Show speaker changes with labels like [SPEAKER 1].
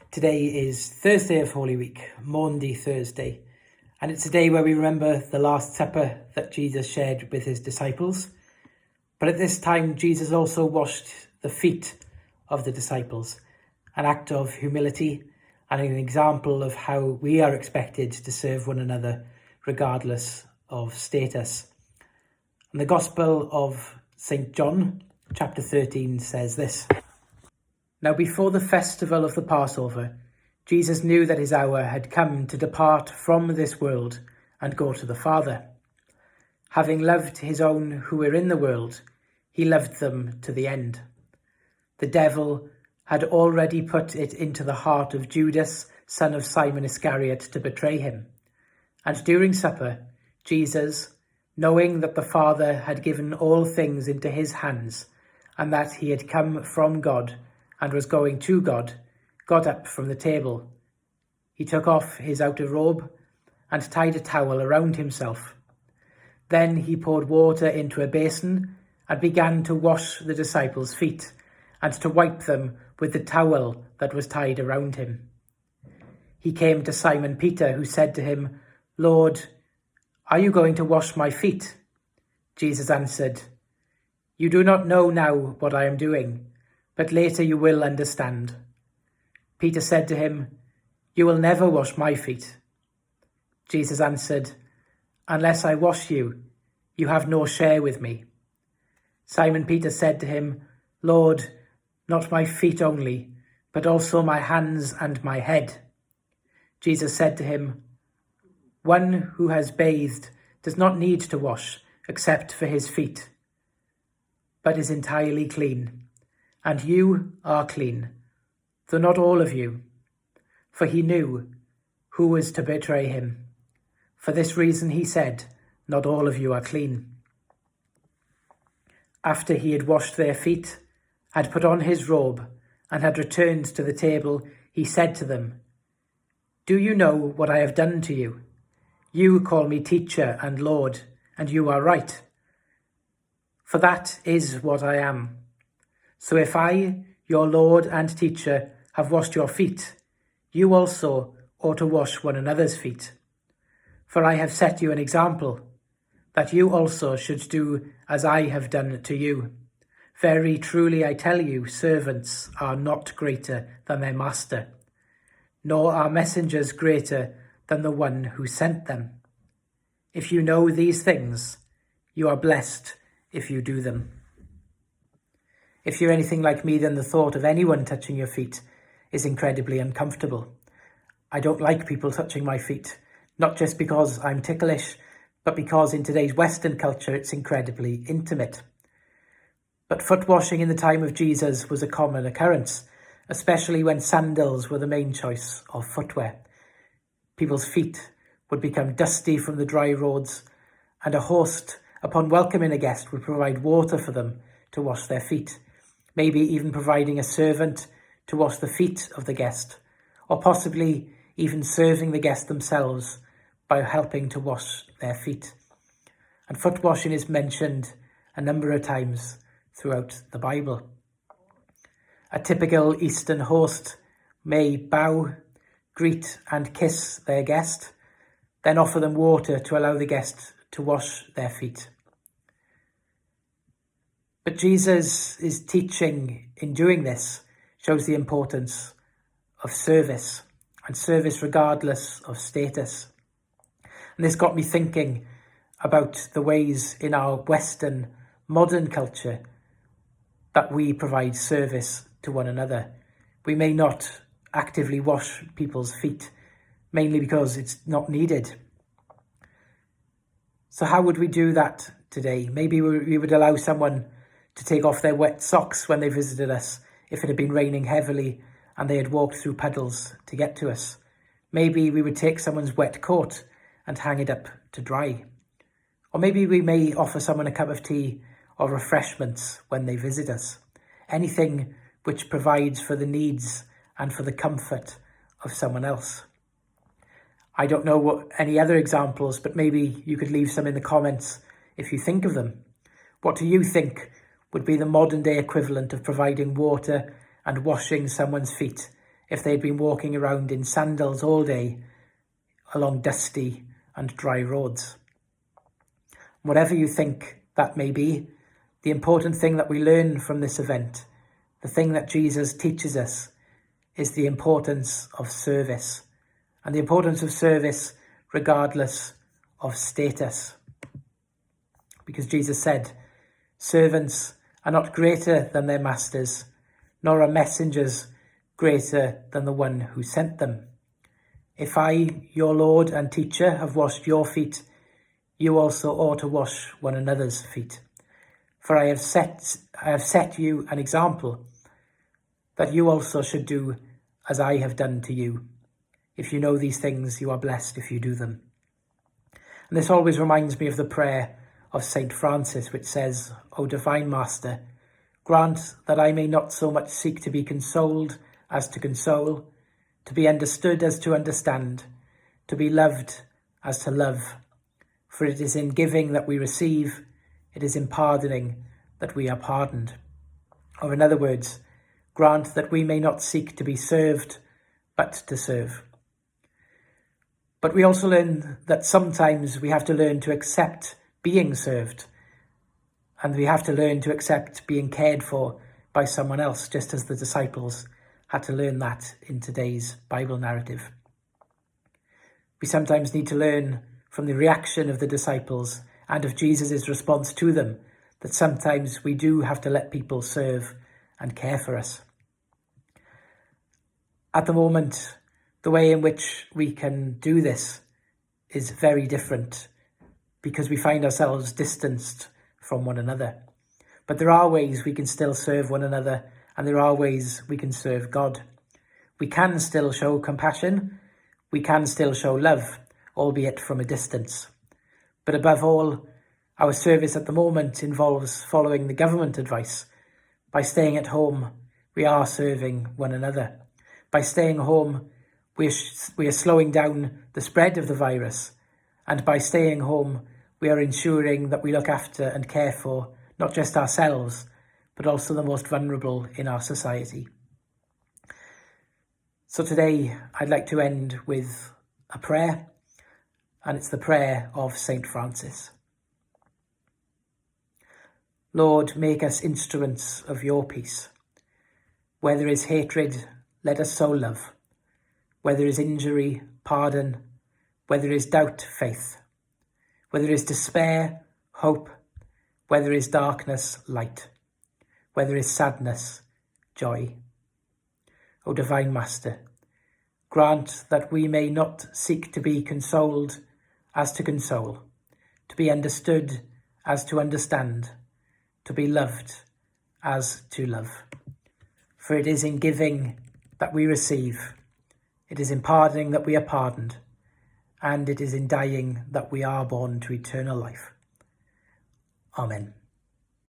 [SPEAKER 1] Today is Thursday of Holy Week, Maundy Thursday, and it's a day where we remember the Last Supper that Jesus shared with his disciples. But at this time, Jesus also washed the feet of the disciples, an act of humility and an example of how we are expected to serve one another regardless of status. And the Gospel of St John, chapter 13, says this. Now before the festival of the Passover, Jesus knew that his hour had come to depart from this world and go to the Father. Having loved his own who were in the world, he loved them to the end. The devil had already put it into the heart of Judas, son of Simon Iscariot, to betray him. And during supper, Jesus, knowing that the Father had given all things into his hands, and that he had come from God and was going to God, got up from the table. He took off his outer robe and tied a towel around himself. Then he poured water into a basin and began to wash the disciples' feet and to wipe them with the towel that was tied around him. He came to Simon Peter, who said to him, "Lord, are you going to wash my feet?" Jesus answered, "You do not know now what I am doing, but later you will understand." Peter said to him, "You will never wash my feet." Jesus answered, "Unless I wash you, you have no share with me." Simon Peter said to him, "Lord, not my feet only, but also my hands and my head." Jesus said to him, "One who has bathed does not need to wash except for his feet, but is entirely clean. And you are clean, though not all of you." For he knew who was to betray him. For this reason he said, "Not all of you are clean." After he had washed their feet, had put on his robe, and had returned to the table, he said to them, "Do you know what I have done to you? You call me teacher and Lord, and you are right, for that is what I am. So if I, your Lord and teacher, have washed your feet, you also ought to wash one another's feet. For I have set you an example, that you also should do as I have done to you. Very truly I tell you, servants are not greater than their master, nor are messengers greater than the one who sent them. If you know these things, you are blessed if you do them." If you're anything like me, then the thought of anyone touching your feet is incredibly uncomfortable. I don't like people touching my feet, not just because I'm ticklish, but because in today's Western culture it's incredibly intimate. But foot washing in the time of Jesus was a common occurrence, especially when sandals were the main choice of footwear. People's feet would become dusty from the dry roads, and a host, upon welcoming a guest, would provide water for them to wash their feet, maybe even providing a servant to wash the feet of the guest, or possibly even serving the guest themselves by helping to wash their feet. And foot washing is mentioned a number of times throughout the Bible. A typical Eastern host may bow, greet and kiss their guest, then offer them water to allow the guest to wash their feet. But Jesus' teaching in doing this shows the importance of service, and service regardless of status. And this got me thinking about the ways in our Western modern culture that we provide service to one another. We may not actively wash people's feet, mainly because it's not needed. So how would we do that today? Maybe we would allow someone to take off their wet socks when they visited us if it had been raining heavily and they had walked through puddles to get to us. Maybe we would take someone's wet coat and hang it up to dry. Or maybe we may offer someone a cup of tea or refreshments when they visit us. Anything which provides for the needs and for the comfort of someone else. I don't know what any other examples, but maybe you could leave some in the comments if you think of them. What do you think would be the modern day equivalent of providing water and washing someone's feet if they'd been walking around in sandals all day along dusty and dry roads. Whatever you think that may be, the important thing that we learn from this event, the thing that Jesus teaches us, is the importance of service, and the importance of service regardless of status. Because Jesus said, "Servants are not greater than their masters, nor are messengers greater than the one who sent them. If I, your Lord and teacher, have washed your feet, you also ought to wash one another's feet. For I have set you an example, that you also should do as I have done to you. If you know these things, you are blessed if you do them." And this always reminds me of the prayer of St Francis, which says, "O Divine Master, grant that I may not so much seek to be consoled as to console, to be understood as to understand, to be loved as to love. For it is in giving that we receive, it is in pardoning that we are pardoned." Or in other words, grant that we may not seek to be served, but to serve. But we also learn that sometimes we have to learn to accept being served, and we have to learn to accept being cared for by someone else, just as the disciples had to learn that in today's Bible narrative. We sometimes need to learn from the reaction of the disciples and of Jesus' response to them that sometimes we do have to let people serve and care for us. At the moment, the way in which we can do this is very different because we find ourselves distanced from one another. But there are ways we can still serve one another, and there are ways we can serve God. We can still show compassion, we can still show love, albeit from a distance. But above all, our service at the moment involves following the government advice. By staying at home, we are serving one another. By staying home, we are slowing down the spread of the virus. And by staying home, we are ensuring that we look after and care for not just ourselves, but also the most vulnerable in our society. So today, I'd like to end with a prayer, and it's the prayer of St Francis. Lord, make us instruments of your peace. Where there is hatred, let us sow love. Where there is injury, pardon. Where there is doubt, faith. Where there is despair, hope. Where there is darkness, light. Where there is sadness, joy. O Divine Master, grant that we may not seek to be consoled as to console, to be understood as to understand, to be loved as to love. For it is in giving that we receive, it is in pardoning that we are pardoned, and it is in dying that we are born to eternal life. Amen.